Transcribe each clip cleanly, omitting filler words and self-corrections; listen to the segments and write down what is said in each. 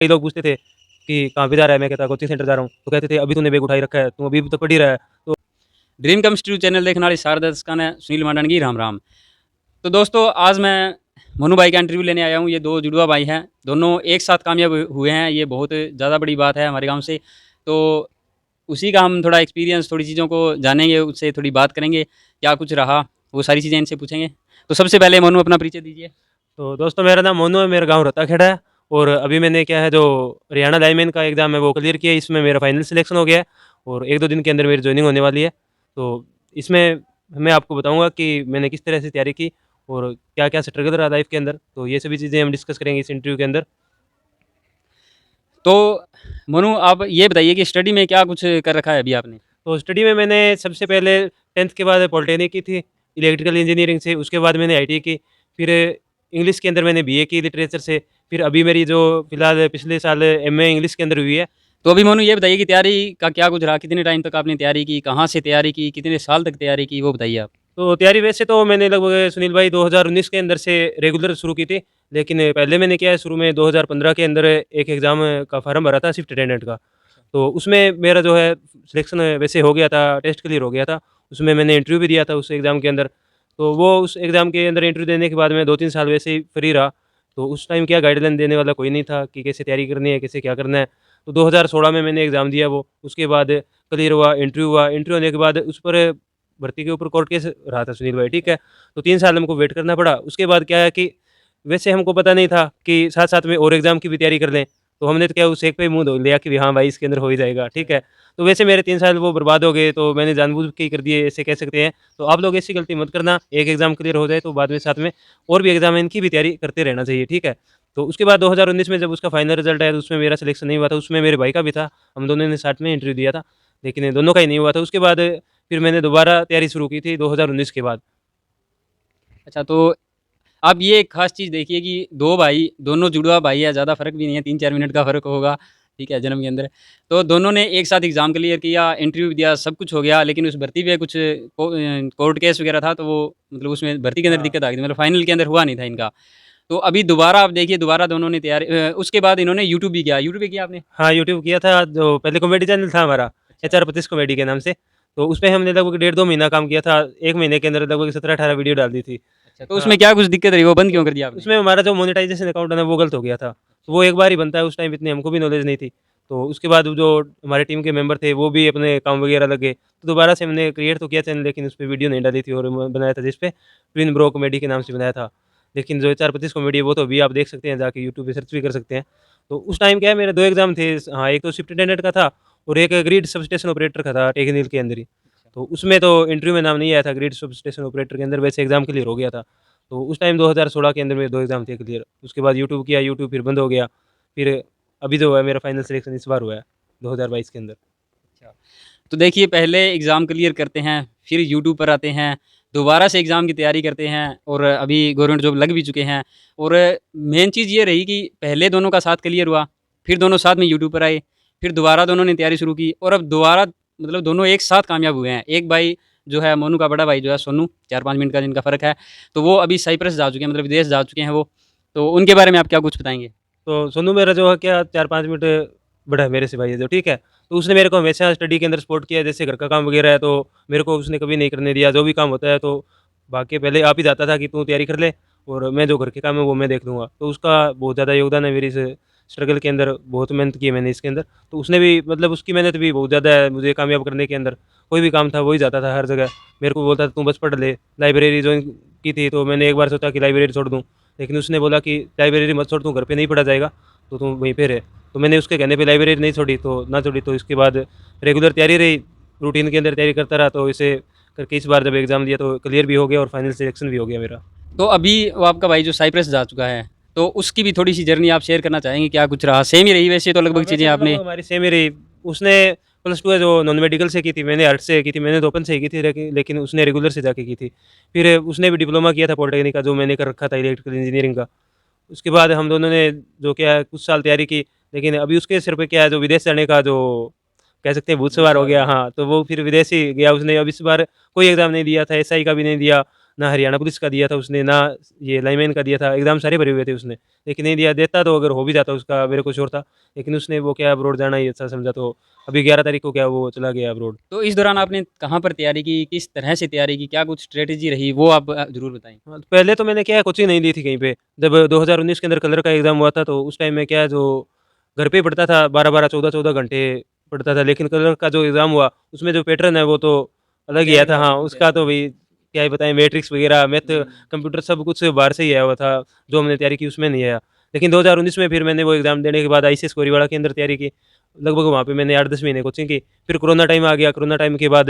कई लोग पूछते थे कि कहाँ पे जा रहा है? मैं कहता कोचिंग सेंटर जा रहा हूँ। तो कहते थे अभी तूने बैग उठाई रखा है, तू अभी भी तो पढ़ ही रहा है। तो ड्रीम कम्स ट्रू चैनल देखने वाले सारे दर्शकों ने सुनील मांडन की राम राम। तो दोस्तों आज मैं मनु भाई का इंटरव्यू लेने आया हूँ। ये दो जुड़वा भाई हैं, दोनों एक साथ कामयाब हुए हैं, ये बहुत ज़्यादा बड़ी बात है हमारे गांव से। तो उसी का हम थोड़ा एक्सपीरियंस, थोड़ी चीज़ों को जानेंगे, उससे थोड़ी बात करेंगे, क्या कुछ रहा वो सारी चीज़ें इनसे पूछेंगे। तो सबसे पहले मनु अपना परिचय दीजिए। तो दोस्तों मेरा नाम मोनू है, मेरा गाँव रत्ताखेड़ा है और अभी मैंने क्या है जो हरियाणा लाइनमैन का एग्ज़ाम है वो क्लियर किया है। इसमें मेरा फाइनल सिलेक्शन हो गया है और 1-2 दिन के अंदर मेरी जॉइनिंग होने वाली है। तो इसमें मैं आपको बताऊँगा कि मैंने किस तरह से तैयारी की और क्या-क्या स्ट्रगल रहा लाइफ़ के अंदर। तो ये सभी चीज़ें हम डिस्कस करेंगे इस इंटरव्यू के अंदर। तो मनु आप ये बताइए कि स्टडी में क्या कुछ कर रखा है अभी आपने? तो स्टडी में मैंने सबसे पहले 10th के बाद पॉलिटेक्निक की थी, इलेक्ट्रिकल इंजीनियरिंग से। उसके बाद मैंने आईटीआई की, फिर इंग्लिश के अंदर मैंने बीए की लिटरेचर से। फिर अभी मेरी जो फिलहाल पिछले साल एमए इंग्लिश के अंदर हुई है। तो अभी मनु ये बताइए कि तैयारी का क्या कुछ रहा? कितने टाइम तक आपने तैयारी की? कहाँ से तैयारी की? कितने साल तक तैयारी की? वो बताइए आप। तो तैयारी वैसे तो मैंने लगभग सुनील भाई 2019 के अंदर से रेगुलर शुरू की थी। लेकिन पहले मैंने क्या है शुरू में 2015 के अंदर एक एग्ज़ाम का फ़ॉर्म भरा था शिफ्ट अटेंडेंट का। तो उसमें मेरा जो है सिलेक्शन वैसे हो गया था, टेस्ट क्लियर हो गया था। उसमें मैंने इंटरव्यू भी दिया था उस एग्ज़ाम के अंदर। तो वो उस एग्ज़ाम के अंदर इंटरव्यू देने के बाद मैं 2-3 साल वैसे ही फ्री रहा। तो उस टाइम क्या गाइडलाइन देने वाला कोई नहीं था कि कैसे तैयारी करनी है, कैसे क्या करना है। तो 2016 में मैंने एग्ज़ाम दिया वो। उसके बाद क्लियर हुआ, इंटरव्यू हुआ। इंटरव्यू होने के बाद उस पर भर्ती के ऊपर कोर्ट केस रहा था सुनील भाई, ठीक है। तो 3 साल हमको वेट करना पड़ा। उसके बाद क्या है कि वैसे हमको पता नहीं था कि साथ-साथ में और एग्ज़ाम की भी तैयारी कर लें। तो हमने तो क्या उस एक पे ही मुँह धो लिया कि हाँ भाई इसके अंदर हो ही जाएगा, ठीक है। तो वैसे मेरे 3 साल वो बर्बाद हो गए, तो मैंने जानबूझ के ही कर दिए, ऐसे कह सकते हैं। तो आप लोग ऐसी गलती मत करना, एक एग्ज़ाम क्लियर हो जाए तो बाद में साथ में और भी एग्ज़ाम है इनकी भी तैयारी करते रहना चाहिए, ठीक है। तो उसके बाद 2019 में जब उसका फाइनल रिज़ल्ट आया तो उसमें मेरा सिलेक्शन नहीं हुआ था, उसमें मेरे भाई का भी था। हम दोनों ने साथ में इंटरव्यू दिया था, लेकिन दोनों का ही नहीं हुआ था। उसके बाद फिर मैंने दोबारा तैयारी शुरू की थी 2019 के बाद। अच्छा, तो आप ये एक ख़ास चीज़ देखिए कि 2 भाई, दोनों जुड़वा भाई हैं, ज़्यादा फ़र्क भी नहीं है, 3-4 मिनट का फ़र्क होगा, ठीक है, जन्म के अंदर। तो दोनों ने एक साथ एग्ज़ाम क्लियर किया, इंटरव्यू भी दिया, सब कुछ हो गया, लेकिन उस भर्ती पे कुछ कोर्ट केस वगैरह था, तो वो मतलब उसमें भर्ती के अंदर हाँ। दिक्कत आ गई थी, मतलब फाइनल के अंदर हुआ नहीं था इनका। तो अभी दोबारा आप देखिए, दोबारा दोनों ने तैयारी उसके बाद इन्होंने यूट्यूब भी किया। यूट्यूब भी किया आपने? हाँ, यूट्यूब किया था, जो पहले कॉमेडी चैनल था हमारा, अच्छा, एचआर 25 कॉमेडी के नाम से। तो उसपे हमने लगभग डेढ़ 2 महीना काम किया था। 1 महीने के अंदर लगभग 17-18 वीडियो डाल दी थी। अच्छा, तो हाँ, उसमें क्या कुछ दिक्कत रही, वो बंद तो क्यों कर दिया आपने? उसमें हमारा जो मोनेटाइज़ेशन अकाउंट है ना, वो गलत हो गया था। तो वो एक बार ही बनता है, उस टाइम इतनी हमको भी नॉलेज नहीं थी। तो उसके बाद जो हमारे टीम के मेंबर थे, वो भी अपने काम वगैरह लगे। तो दोबारा से हमने क्रिएट तो किया चैनल, लेकिन उसपे वीडियो नहीं डाली थी और म बनाया था जिसपे ट्विन ब्रो कॉमेडी के नाम से बनाया था। लेकिन जो एचआर 25 कॉमेडी है, वो तो अभी आप देख सकते हैं, जाके यूट्यूब पे सर्च भी कर सकते हैं। तो उस टाइम क्या है मेरे 2 एग्ज़ाम थे। हाँ, एक तो शिफ्ट अटेंडेंट का था और एक ग्रिड सबस्टेशन ऑपरेटर का था टेक्निकल के अंदर ही। तो उसमें तो इंटरव्यू में नाम नहीं आया था, ग्रिड सबस्टेशन ऑपरेटर के अंदर वैसे एग्ज़ाम क्लियर हो गया था। तो उस टाइम 2016 के अंदर मेरे 2 एग्ज़ाम थे क्लियर। उसके बाद यूट्यूब किया, यूट्यूब फिर बंद हो गया। फिर अभी जो है मेरा फाइनल सिलेक्शन इस बार हुआ है, 2022 के अंदर। अच्छा। तो देखिए, पहले एग्ज़ाम क्लियर करते हैं, फिर यूट्यूब पर आते हैं, दोबारा से एग्ज़ाम की तैयारी करते हैं और अभी गवर्नमेंट जॉब लग भी चुके हैं। और मेन चीज़ ये रही कि पहले दोनों का साथ क्लियर हुआ, फिर दोनों साथ में यूट्यूब पर आए, फिर दोबारा दोनों ने तैयारी शुरू की और अब दोबारा मतलब दोनों एक साथ कामयाब हुए हैं। एक भाई जो है मोनू का बड़ा भाई जो है सोनू, 4-5 मिनट का जिनका फ़र्क है, तो वो अभी साइप्रस जा चुके हैं, मतलब विदेश जा चुके हैं वो। तो उनके बारे में आप क्या कुछ बताएँगे? तो सोनू मेरा जो है क्या 4-5 मिनट बड़ा है मेरे से भाई है जो, ठीक है। तो उसने मेरे को हमेशा स्टडी के अंदर सपोर्ट किया है, जैसे घर का काम वगैरह है तो मेरे को उसने कभी नहीं करने दिया। जो भी काम होता है तो भाग के पहले आप ही जाता था कि तू तैयारी कर ले और मैं जो घर के काम है वो मैं देख लूँगा। तो उसका बहुत ज़्यादा योगदान है मेरी इस स्ट्रगल के अंदर, बहुत मेहनत की है मैंने इसके अंदर। तो उसने भी मतलब उसकी मेहनत भी बहुत ज़्यादा है मुझे कामयाब करने के अंदर। कोई भी काम था वही जाता था हर जगह। मेरे को बोलता था तू बस पढ़ ले। लाइब्रेरी जॉइन की थी तो मैंने एक बार सोचा कि लाइब्रेरी छोड़ दूँ। लेकिन उसने बोला कि लाइब्रेरी मत छोड़, तू घर पे नहीं पढ़ा जाएगा, तो तू वहीं पे रह। तो मैंने उसके कहने पे लाइब्रेरी नहीं छोड़ी, तो ना छोड़ी, तो इसके बाद रेगुलर तैयारी रही, रूटीन के अंदर तैयारी करता रहा। तो इसे करके इस बार जब एग्ज़ाम दिया तो क्लियर भी हो गया और फाइनल सिलेक्शन भी हो गया मेरा। तो अभी वो आपका भाई जो साइप्रस जा चुका है, तो उसकी भी थोड़ी-सी जर्नी आप शेयर करना चाहेंगे? क्या कुछ रहा? सेम ही रही वैसे तो हाँ, लगभग चीज़ें वैसे तो आपने। लगभग हमारी सेम ही रही। उसने प्लस 2 है जो नॉन मेडिकल से की थी, मैंने आर्ट्स से की थी, मैंने तो ओपन से ही की थी, लेकिन उसने रेगुलर से जाके की थी। फिर उसने भी डिप्लोमा किया था पॉलिटेक्निक का, जो मैंने कर रखा था इलेक्ट्रिकल इंजीनियरिंग का। उसके बाद हम दोनों ने जो क्या है कुछ साल तैयारी की, लेकिन अभी उसके सिर पे क्या है जो विदेश जाने का जो कह सकते हैं भूत भूत सवार हो सवार हो गया। गया। हाँ, तो वो फिर विदेश ही गया उसने। अब इस बार कोई एग्ज़ाम नहीं दिया था, एसआई का भी नहीं दिया, ना हरियाणा पुलिस का दिया था उसने, ना ये लाइनमैन का दिया था, एग्ज़ाम सारे भरे हुए थे उसने, लेकिन नहीं दिया। देता तो अगर हो भी जाता उसका मेरे को श्योर था, लेकिन उसने वो क्या अब्रॉड जाना ही अच्छा समझा, तो अभी 11 तारीख को क्या वो चला गया अब्रॉड। तो इस दौरान आपने कहाँ पर तैयारी की? किस तरह से तैयारी की? क्या कुछ स्ट्रैटेजी रही? वो आप ज़रूर बताएँ। हाँ, तो पहले तो मैंने क्या है कोचिंग नहीं ली थी कहीं पे। जब 2019 के अंदर कलर का एग्ज़ाम हुआ था तो उस टाइम में क्या है जो घर पे ही पढ़ता था, 12-12, 14-14 घंटे पढ़ता था। लेकिन कलर का जो एग्ज़ाम हुआ उसमें जो पैटर्न है वो तो अलग ही आया था। हाँ, उसका तो भई क्या ही बताएँ, मैट्रिक्स वगैरह, मैथ, कंप्यूटर सब कुछ बाहर से ही आया हुआ था। जो हमने तैयारी की उसमें नहीं आया। लेकिन 2019 में फिर मैंने वो एग्ज़ाम देने के बाद आईसीएस कोरीवाड़ा के अंदर तैयारी की। लगभग वहाँ पे मैंने 8-10 महीने कोचिंग की। फिर कोरोना टाइम आ गया, कोरोना टाइम के बाद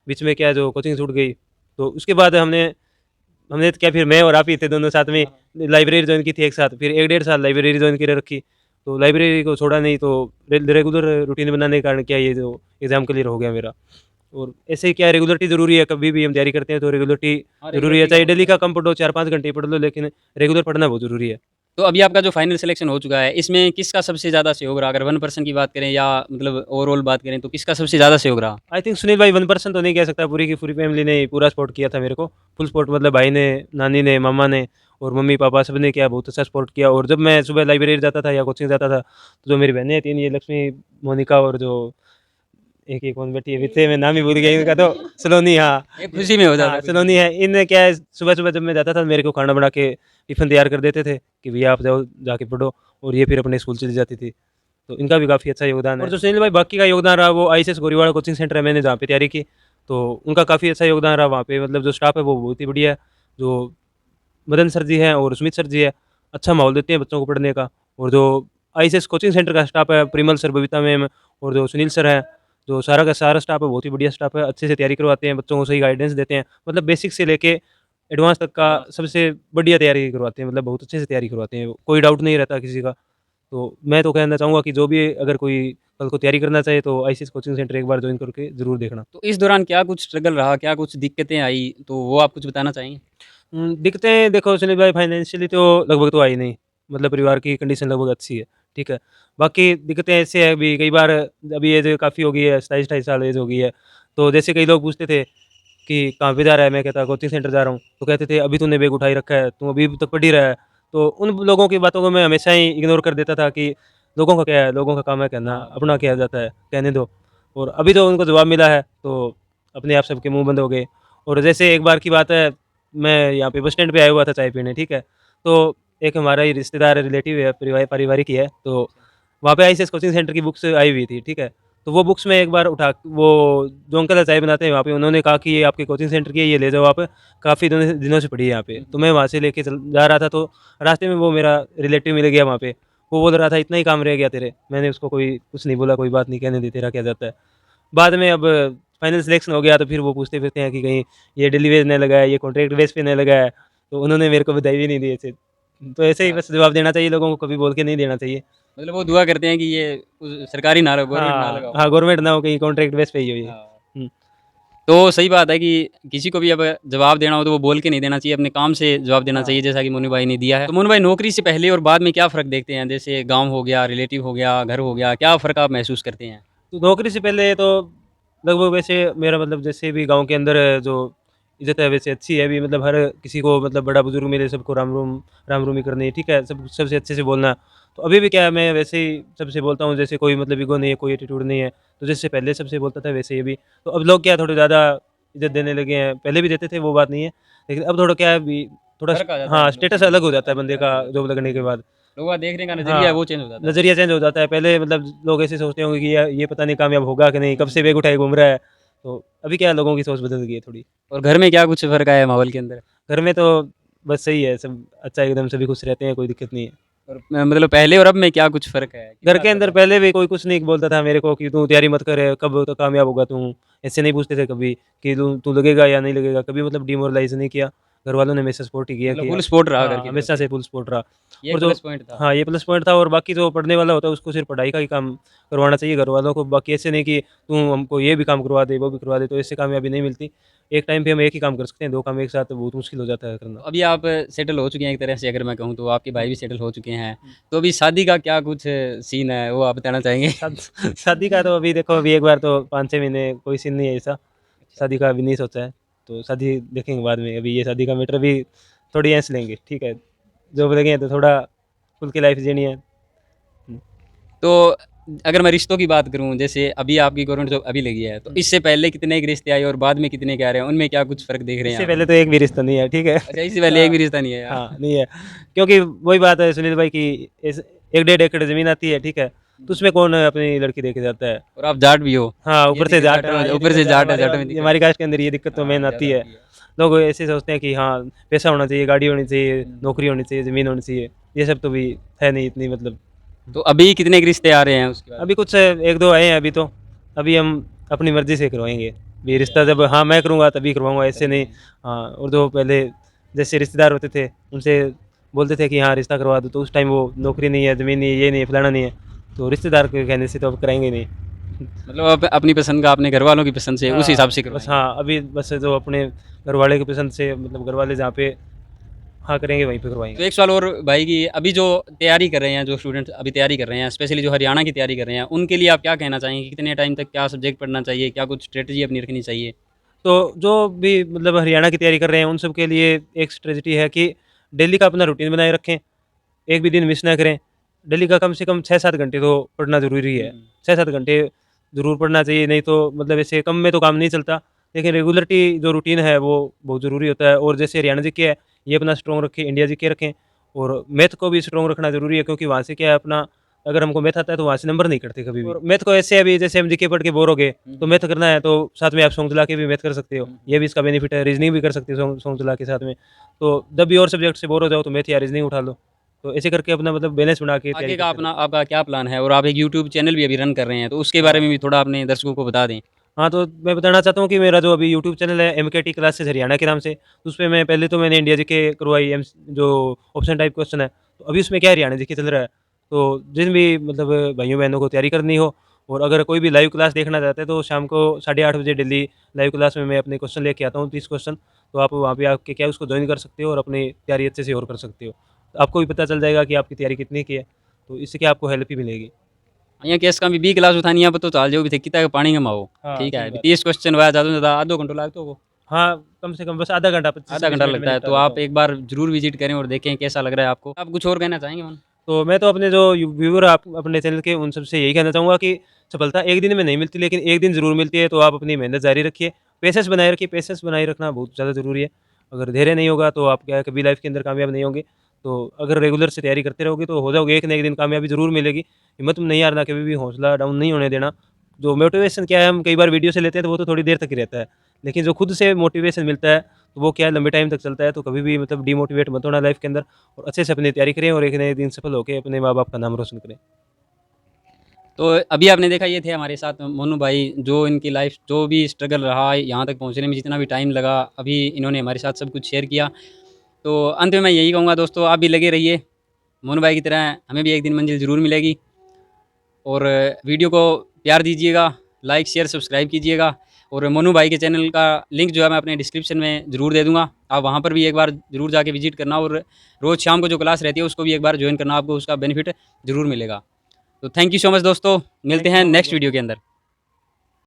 बीच में क्या है जो कोचिंग छूट गई। तो उसके बाद हमने हमने तो क्या, फिर मैं और आप ही थे दोनों साथ में लाइब्रेरी ज्वाइन की थी एक साथ, फिर 1 डेढ़ साल लाइब्रेरी ज्वाइन कर रखी। तो लाइब्रेरी को छोड़ा नहीं, तो रेगुलर रूटीन बनाने के कारण क्या ये जो एग्ज़ाम क्लियर हो गया मेरा। और ऐसे ही क्या रेगुलरिटी ज़रूरी है, कभी भी हम तैयारी करते हैं तो रेगुलरिटी हाँ, ज़रूरी है। रेगुलरिटी का चाहे बहुत डेली है। का कम पढ़ो, 4-5 घंटे ही पढ़ लो, लेकिन रेगुलर पढ़ना बहुत ज़रूरी है। तो अभी आपका जो फाइनल सिलेक्शन हो चुका है, इसमें किसका सबसे ज़्यादा सहयोग रहा? अगर 1% की बात करें या मतलब ओवरऑल बात करें तो किसका सबसे ज़्यादा सहयोग रहा? आई थिंक सुनील भाई 1% तो नहीं कह सकता, पूरी की पूरी फैमिली ने पूरा सपोर्ट किया था मेरे को। फुल सपोर्ट, मतलब भाई ने, नानी ने, मामा ने और मम्मी-पापा सबने क्या बहुत अच्छा सपोर्ट किया। और जब मैं सुबह लाइब्रेरी जाता था या कोचिंग जाता था, तो जो मेरी बहनें 3, ये लक्ष्मी, मोनिका और जो एक ये कौन बैठी है पीछे, मैं नाम ही भूल गया इनका, तो सलोनी, हाँ। एक खुशी में हो जाता हाँ, है कुछ सलोनी भी। है। इनने क्या है सुबह-सुबह जब मैं जाता था मेरे को खाना बना के टिफ़िन तैयार कर देते थे कि भैया आप जाओ जाके पढ़ो, और ये फिर अपने स्कूल चली जाती थी। तो इनका भी काफ़ी अच्छा योगदान है। और जो सुनील भाई बाकी का योगदान रहा वो आईसीएस गोरीवाड़ा कोचिंग सेंटर है, मैंने जहाँ पे तैयारी की, तो उनका काफ़ी अच्छा योगदान रहा वहाँ पे। मतलब जो स्टाफ है वो बहुत ही बढ़िया है। जो मदन सर जी हैं और सुमित सर जी हैं, अच्छा माहौल देते हैं बच्चों को पढ़ने का। और जो आईसीएस कोचिंग सेंटर का स्टाफ है, परिमल सर, बबीता मैम और जो सुनील सर हैं, जो सारा का सारा स्टाफ है बहुत ही बढ़िया स्टाफ है। अच्छे से तैयारी करवाते हैं, बच्चों को सही गाइडेंस देते हैं। मतलब बेसिक से लेके एडवांस तक का सबसे बढ़िया तैयारी करवाते हैं, मतलब बहुत अच्छे से तैयारी करवाते हैं। कोई डाउट नहीं रहता किसी का। तो मैं तो कहना चाहूँगा कि जो भी अगर कोई कल को तैयारी करना चाहे तो आईसीएस कोचिंग सेंटर एक बार जॉइन करके ज़रूर देखना। तो इस दौरान क्या कुछ स्ट्रगल रहा? क्या कुछ दिक्कतें आई? तो वो आप कुछ बताना चाहेंगे? दिक्कतें देखो सुनील भाई, फाइनेंशियली तो लगभग तो आई नहीं, मतलब परिवार की कंडीशन लगभग अच्छी है, ठीक है। बाकी दिक्कतें ऐसे है, अभी कई बार अभी एज काफ़ी हो गई है, 27-28 साल एज हो गई है, तो जैसे कई लोग पूछते थे कि कहाँ पे जा रहा है, मैं कहता कोचिंग सेंटर जा रहा हूँ, तो कहते थे अभी तूने बैग उठा ही रखा है, तू अभी तक पढ़ ही रहा है। तो उन लोगों की बातों को मैं हमेशा ही इग्नोर कर देता था कि लोगों का क्या है, लोगों का काम है कहना, अपना क्या जाता है, कहने दो। और अभी तो उनको जवाब मिला है, तो अपने आप सबके मुँह बंद हो गए। और जैसे एक बार की बात है, मैं यहाँ पे बस स्टैंड पे आया हुआ था चाय पीने, ठीक है। तो एक हमारा ही रिश्तेदार रिलेटिव है, पारिवारिक ही है, तो वहाँ पे आईसीएस कोचिंग सेंटर की बुक्स आई हुई थी, ठीक है। तो वो बुक्स मैं एक बार उठा, वो जो अंकल चाय बनाते हैं वहाँ पे, उन्होंने कहा कि ये आपके कोचिंग सेंटर की है, ये ले जाओ आप, काफ़ी दिनों से पड़ी है यहाँ पे। तो मैं वहाँ से लेके चल जा रहा था, तो रास्ते में वो मेरा रिलेटिव मिल गया वहाँ पे। वो बोल रहा था इतना ही काम रह गया तेरे। मैंने उसको कोई कुछ नहीं बोला, कोई बात नहीं, कहने दे, तेरा क्या जाता है। बाद में अब फाइनल सिलेक्शन हो गया तो फिर वो पूछते फिरते हैं कि कहीं ये डेली वेज नहीं लगा है, ये कॉन्ट्रैक्ट बेस पे नहीं लगा है। तो उन्होंने मेरे को बधाई भी नहीं दी ऐसे। तो ऐसे ही अच्छा। बस जवाब देना चाहिए लोगों को, कभी बोल के नहीं देना चाहिए। मतलब वो दुआ करते हैं कि ये सरकारी ना लगाओ, गवर्नमेंट ना हाँ, लगाओ। हाँ, गवर्नमेंट ना हो, कहीं कॉन्ट्रैक्ट बेस पे ही हो ये। हाँ। हुँ। तो सही बात है कि किसी को भी अब जवाब देना हो तो वो बोल के नहीं देना चाहिए, अपने काम से जवाब देना चाहिए, हाँ। जैसा कि मोनू भाई ने दिया है। तो मोनू भाई नौकरी से पहले और बाद में क्या फ़र्क देखते हैं? जैसे गाँव हो गया, रिलेटिव हो गया, घर हो गया, क्या फ़र्क आप महसूस करते हैं? तो नौकरी से पहले तो लगभग वैसे मेरा मतलब जैसे भी गाँव के अंदर जो इज़्ज़त है वैसे अच्छी है अभी, मतलब हर किसी को, मतलब बड़ा बुजुर्ग मिले सबको राम रूम ही करनी है, ठीक है? सबसे अच्छे से बोलना। तो अभी भी क्या है, मैं वैसे ही सबसे बोलता हूँ, जैसे कोई मतलब ईगो नहीं है, कोई एटीट्यूड नहीं है। तो जैसे पहले सबसे बोलता था वैसे ही अभी। तो अब लोग क्या थोड़े ज़्यादा इज़्ज़त देने लगे हैं, पहले भी देते थे वो बात नहीं है। लेकिन अब थोड़ा क्या है अभी, थोड़ा फ़र्क आ जाता है हाँ, मतलब स्टेटस चीज़ों अलग में। हो जाता है बंदे अलग का हो जाता जॉब लगने के बाद। है। लोगों का देखने का नज़रिया है हाँ, वो चेंज हो जाता है। नज़रिया चेंज हो जाता है। पहले मतलब लोग ऐसे सोचते होंगे कि ये पता नहीं कामयाब होगा कि नहीं, कब से बैग उठाए घूम रहा है। तो अभी क्या है, लोगों की सोच बदल गई है थोड़ी। और घर में क्या कुछ फ़र्क आया है माहौल के अंदर? घर में तो बस सही है, सब अच्छा है, एकदम सभी खुश रहते हैं, कोई दिक्कत नहीं है। और मतलब पहले और अब में क्या कुछ फ़र्क है? घर कितना के अच्छा अंदर फ़र्क है? पहले भी कोई कुछ नहीं बोलता था मेरे को कि तू तैयारी मत कर, कब तो कामयाब होगा तू। ऐसे नहीं पूछते थे कभी कि तू तू लगेगा या नहीं लगेगा, कभी मतलब डिमोरलाइज़ नहीं किया। घर वालों ने हमेशा सपोर्ट ही किया मतलब कि फुल आप सपोर्ट रहा घर हाँ, की तरफ हमेशा से। से फुल सपोर्ट रहा। ये और एक जो प्लस पॉइंट था। हाँ, ये प्लस पॉइंट था। और बाकी जो पढ़ने वाला होता है उसको सिर्फ पढ़ाई का ही काम करवाना चाहिए घर वालों को। बाकी ऐसे नहीं कि तू हमको ये भी काम करवा दे, वो भी करवा दे, तो इससे कामयाबी नहीं मिलती। एक टाइम पे हम एक ही काम कर सकते हैं, 2 काम एक साथ बहुत मुश्किल हो जाता है तो करना। अभी आप सेटल हो चुके हैं एक तरह से, अगर मैं कहूँ तो आपके भाई भी सेटल हो चुके हैं। तो अभी शादी का क्या कुछ सीन है वो आप बताना चाहेंगे? शाद शादी का तो अभी देखो, अभी एक बार तो 5-6 महीने कोई सीन नहीं है ऐसा। अच्छा। शादी का अभी नहीं सोचा है। तो शादी देखेंगे बाद में, अभी ये शादी का मैटर भी थोड़ी ऐसे लेंगे, ठीक है, जॉब लगे तो थोड़ा खुल के लाइफ जीनी है। तो अगर मैं रिश्तों की बात करूं, जैसे अभी आपकी गवर्नमेंट जॉब अभी लगी है, तो इससे पहले कितने एक रिश्ते आए और बाद में कितने के आ रहे हैं, उनमें क्या कुछ फ़र्क देख रहे हैं इससे आप? पहले तो एक भी रिश्ता नहीं है, ठीक है। अच्छा, इससे पहले एक भी रिश्ता नहीं है यार। हाँ, नहीं है, क्योंकि वही बात है सुनील भाई कि इस 1 डेढ़ एकड़ ज़मीन आती है, ठीक है, तो उसमें कौन अपनी लड़की देखे जाता है। और आप जाट भी हो। हाँ, ये ऊपर से दिक्कत जाट, जाटों में, हाँ, ये ऊपर दिक्कत से जाट है, हमारे जाटों में दिक्कत हमारी कास्ट के अंदर ये दिक्कत तो मेन आती है। लोग ऐसे सोचते हैं कि हाँ, पैसा होना चाहिए, गाड़ी होनी चाहिए, नौकरी होनी चाहिए, ज़मीन होनी चाहिए, ये सब तो भी है नहीं इतनी, मतलब तो अभी कितने के रिश्ते आ रहे हैं उसके बाद? अभी कुछ 1-2 आए हैं अभी तो, अभी हम अपनी मर्ज़ी से करवाएँगे। ये रिश्ता जब हाँ, मैं करूँगा तभी करवाऊँगा, ऐसे नहीं। हाँ, और जो पहले जैसे रिश्तेदार होते थे, उनसे बोलते थे कि हाँ, रिश्ता करवा दो, तो उस टाइम वो नौकरी नहीं है, ज़मीन नहीं है, ये नहीं है, फलाना नहीं है, तो रिश्तेदार के कहने से तो अब कराएँगे नहीं। मतलब आप अपनी पसंद का अपने घर वालों की पसंद से उस हिसाब से हाँ, बस करवाएंगे। हाँ, अभी बस जो अपने घरवाले की पसंद से, मतलब घरवाले जहाँ पे हाँ करेंगे, वहीं पे तो करवाएँगे। एक सवाल और भाई कि अभी जो तैयारी कर रहे हैं, जो स्टूडेंट अभी तैयारी कर रहे हैं, स्पेशली जो हरियाणा की तैयारी कर रहे हैं, उनके लिए आप क्या कहना चाहेंगे कि कितने टाइम तक क्या सब्जेक्ट पढ़ना चाहिए, क्या कुछ स्ट्रेटजी अपनी रखनी चाहिए? तो जो भी मतलब हरियाणा की तैयारी कर रहे हैं, उन सब के लिए एक स्ट्रेटजी है कि डेली का अपना रूटीन बनाए रखें, एक भी दिन मिस ना करें। डेली का कम से कम 6-7 घंटे तो पढ़ना ज़रूरी है। 6-7 घंटे ज़रूर पढ़ना चाहिए, नहीं तो मतलब ऐसे कम में तो काम नहीं चलता। लेकिन रेगुलरिटी जो रूटीन है वो बहुत ज़रूरी होता है, और जैसे हरियाणा जीके है, ये अपना स्ट्रॉन्ग रखें, इंडिया जीके रखें, और मैथ को भी स्ट्रॉन्ग रखना ज़रूरी है, क्योंकि वहाँ से क्या है अपना, अगर हमको मैथ आता है तो वहाँ से नंबर नहीं कटते कभी भी। और मैथ को ऐसे अभी जैसे हम जीके पढ़ के बोर हो गए, तो मैथ करना है तो साथ में आप सॉन्ग चला के भी मैथ कर सकते हो, ये भी इसका बेनिफिट है। रीजनिंग भी कर सकते हो सॉन्ग सॉन्ग चला के साथ में। तो जब भी और सब्जेक्ट से बोर हो जाओ तो मैथ या रीजनिंग उठा लो। तो ऐसे करके अपना मतलब बैलेंस बना के तैयारी आगे का करते अपना रहो। आपका क्या प्लान है? और आप एक यूट्यूब चैनल भी अभी रन कर रहे हैं, तो उसके बारे में भी थोड़ा अपने दर्शकों को बता दें। हाँ, तो मैं बताना चाहता हूँ कि मेरा जो अभी यूट्यूब चैनल है एमकेटी क्लासेस हरियाणा के नाम से, तो उसपे मैं पहले तो मैंने इंडिया जीके करवाई, एम्स जो ऑप्शन टाइप क्वेश्चन है, तो अभी उसमें क्या है, हरियाणा जीके चल रहा है। तो जिन भी मतलब भाइयों-बहनों को तैयारी करनी हो, और अगर कोई भी लाइव क्लास देखना चाहते हैं, तो शाम को 8:30 बजे डेली लाइव क्लास में मैं अपने क्वेश्चन लेके आता हूँ, 30 क्वेश्चन। तो आप वहाँ पे आके क्या है उसको जॉइन कर सकते हो और अपनी तैयारी अच्छे से और कर सकते हो। तो आपको भी पता चल जाएगा कि आपकी तैयारी कितनी की है, तो इससे क्या आपको हेल्प ही मिलेगी। અહીંયા કેસ का भी 20 क्लास उठानी है तो चाल जो भी थे कितना पानी कमाओ। हाँ, ठीक है, सही अभी बात। 30 क्वेश्चन हुआ, ज़्यादा से ज़्यादा आधो घंटो लागतो हो। हाँ, कम से कम बस आधा घंटा, 25 से आधा 30 घंटा मिनट में लगता है, निपटा तो देता आप हूँ। एक बार ज़रूर विज़िट करें और देखें कैसा लग रहा है आपको। आप कुछ और कहना चाहेंगे मन? तो मैं तो अपने जो व्यूअर आप अपने चैनल के, उन सबसे यही कहना चाहूँगा कि सफलता एक दिन में नहीं मिलती, लेकिन एक दिन ज़रूर मिलती है, तो आप अपनी मेहनत जारी रखिए, पेशेंस बनाए रखिए, पेशेंस बनाए रखना बहुत ज़्यादा ज़रूरी है। अगर धैर्य नहीं होगा तो आप क्या है, कभी लाइफ के अंदर कामयाब नहीं होंगे। तो अगर रेगुलर से तैयारी करते रहोगे तो हो जाओगे, एक ना एक दिन कामयाबी ज़रूर मिलेगी। हिम्मत नहीं हारना, कभी भी हौसला डाउन नहीं होने देना। जो मोटिवेशन क्या है, हम कई बार वीडियो से लेते हैं तो वो तो थोड़ी देर तक ही रहता है, लेकिन जो खुद से मोटिवेशन मिलता है तो वो क्या है, लंबे टाइम तक चलता है। तो कभी भी मतलब डिमोटिवेट मत होना लाइफ के अंदर, और अच्छे से अपनी तैयारी करें, और एक ना एक दिन सफल होकर अपने माँ बाप का नाम रोशन करें। तो अभी आपने देखा ये थे हमारे साथ मोनू भाई, जो इनकी लाइफ जो भी स्ट्रगल रहा है यहाँ तक पहुँचने में, जितना भी टाइम लगा, अभी इन्होंने हमारे साथ सब कुछ शेयर किया। तो अंत में मैं यही कहूँगा दोस्तों, आप भी लगे रहिए मोनू भाई की तरह, हमें भी एक दिन मंजिल ज़रूर मिलेगी। और वीडियो को प्यार दीजिएगा, लाइक शेयर सब्सक्राइब कीजिएगा। और मोनू भाई के चैनल का लिंक जो है मैं अपने डिस्क्रिप्शन में ज़रूर दे दूँगा, आप वहाँ पर भी एक बार ज़रूर जाके विजिट करना, और रोज़ शाम को जो क्लास रहती है उसको भी एक बार ज्वाइन करना, आपको उसका बेनिफिट ज़रूर मिलेगा। तो थैंक यू सो मच दोस्तों, मिलते थैंक यू हैं सो मच नेक्स्ट वीडियो दोस्तों। के अंदर।